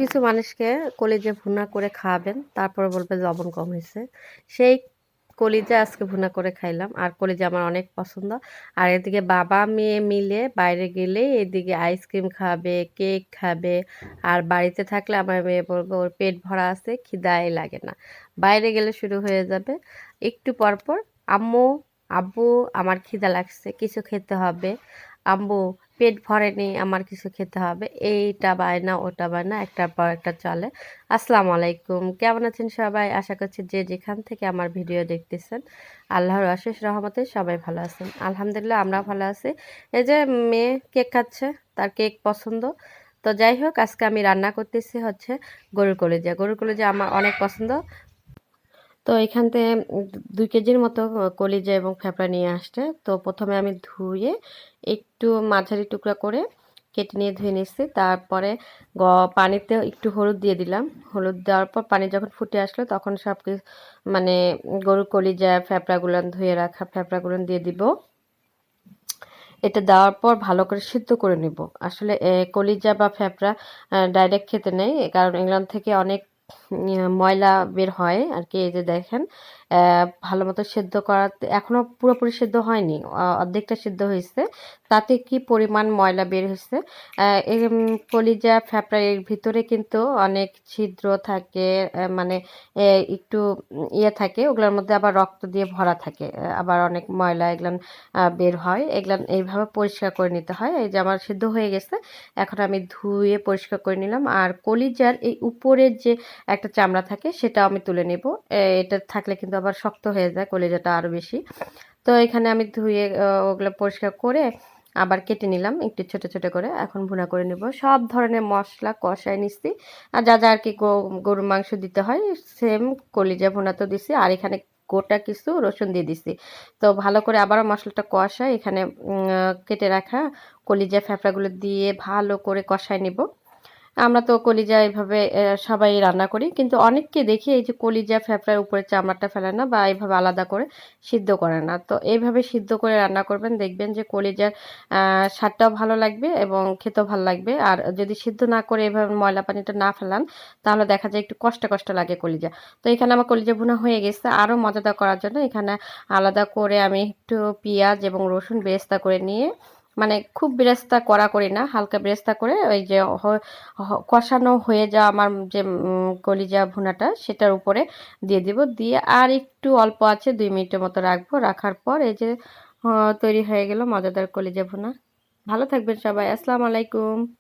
কিছু মানুষকে কলিজা ভুনা করে খাওয়াবেন, তারপরে বলবে লবণ কম হয়েছে। সেই কলিজা আজকে ভুনা করে খাইলাম। আর কলিজা আমার অনেক পছন্দ। আর এদিকে বাবা মেয়ে মিলে বাইরে গেলে এদিকে আইসক্রিম খাবে, কেক খাবে। আর বাড়িতে থাকলে আমার মেয়ে বলবে ওর পেট ভরা আছে, খিদাই লাগে না। বাইরে গেলে শুরু হয়ে যাবে একটু পর পর, আম্মু আব্বু আমার খিদা লাগছে, কিছু খেতে হবে। আম্মু পেট ভরেনি, আমার কিছু খেতে হবে। এইটা বায়না ওটা বায়না, একটার পর একটা চলে। আসসালামু আলাইকুম, কেমন আছেন সবাই? আশা করছি যে যেখান থেকে আমার ভিডিও দেখতেছেন আল্লাহর অশেষ রহমতে সবাই ভালো আছেন। আলহামদুলিল্লাহ আমরা ভালো আছি। এই যে মেয়ে কেক খাচ্ছে, তার কেক পছন্দ। তো যাই হোক, আজকে আমি রান্না করতেছি হচ্ছে গরুর কলিজা। গরুর কলিজা আমার অনেক পছন্দ। তো এখান থেকে 2 কেজির মতো কলিজা এবং ফেফড়া নিয়ে আসছে। তো প্রথমে আমি ধুয়ে একটু মাঝারি টুকরা করে কেটে নিয়ে ধুয়ে নিচ্ছি। তারপরে পানিতে একটু হলুদ দিয়ে দিলাম। হলুদ দেওয়ার পর পানি যখন ফুটে আসলো তখন সব কিছু মানে গরুর কলিজা ফেফড়াগুলো ধুয়ে রাখা ফেফড়াগুলো দিয়ে দিব। এটা দেওয়ার পর ভালো করে সিদ্ধ করে নিব। আসলে কলিজা বা ফেফড়া ডাইরেক্ট খেতে নেই, কারণ এগুলো থেকে অনেক ময়লা বের হয় আর কি। এই যে দেখেন ভালো মতো সেদ্ধ করা এখনো পুরোপুরি সেদ্ধ হয়নি, অর্ধেকটা সেদ্ধ হয়েছে। তাতে কি পরিমাণ ময়লা বের হয়েছে। এই কলিজা ফেফড়া এর ভিতরে কিন্তু অনেক ছিদ্র থাকে, মানে একটু ইয়ে থাকে, ওগুলোর মধ্যে আবার রক্ত দিয়ে ভরা থাকে, আবার অনেক ময়লা এগুলো বের হয়। এগুলো এইভাবে পরিষ্কার করে নিতে হয়। এই যে আমার সিদ্ধ হয়ে গেছে, এখন আমি ধুয়ে পরিষ্কার করে নিলাম। আর কলিজার এই উপরের যে একটা চামড়া থাকে সেটা আমি তুলে নেব। এটা থাকলে কিন্তু আবার শক্ত হয়ে যায় কলিজাটা আরও বেশি। তো এখানে আমি ধুয়ে ওগুলো পরিষ্কার করে আবার কেটে নিলাম একটু ছোট ছোট করে। এখন ভুনা করে নেব। সব ধরনের মশলা কষায় নিচ্ছি, আর যা যা আর কি গরুর মাংস দিতে হয় সেম কলিজা ভুনা তো দিছি। আর এখানে গোটা কিছু রসুন দিয়ে দিছি। তো ভালো করে আবারও মশলাটা কষায় এখানে কেটে রাখা কলিজা ফেফড়াগুলো দিয়ে ভালো করে কষায় নিব। আমরা তো কলিজা এভাবে সবাই রান্না করি, কিন্তু অনেককে দেখি এই যে কলিজা ফেফড়ার উপরে চামড়াটা ফেলে না বা এইভাবে আলাদা করে সিদ্ধ করে না। তো এইভাবে সিদ্ধ করে রান্না করবেন, দেখবেন যে কলিজার স্বাদটাও ভালো লাগবে এবং খেতেও ভালো লাগবে। আর যদি সিদ্ধ না করে এভাবে ময়লা পানিটা না ফেলান তাহলে দেখা যায় একটু কষ্ট কষ্ট লাগে কলিজা। তো এখানে আমার কলিজা ভুনা হয়ে গেছে। আরও মজাদার করার জন্য এখানে আলাদা করে আমি একটু পেঁয়াজ এবং রসুন বেরেস্তা করে নিয়ে, মানে খুব বেরেস্তা করা করি না, হালকা বেরেস্তা করে ওই যে কষানো হয়ে যাওয়া আমার যে কলিজা ভুনাটা সেটার উপরে দিয়ে দিব। দিয়ে আর একটু অল্প আছে 2 মিনিটের মতো রাখবো। রাখার পর এই যে তৈরি হয়ে গেল মজাদার কলিজা ভুনা। ভালো থাকবেন সবাই। আসসালামু আলাইকুম।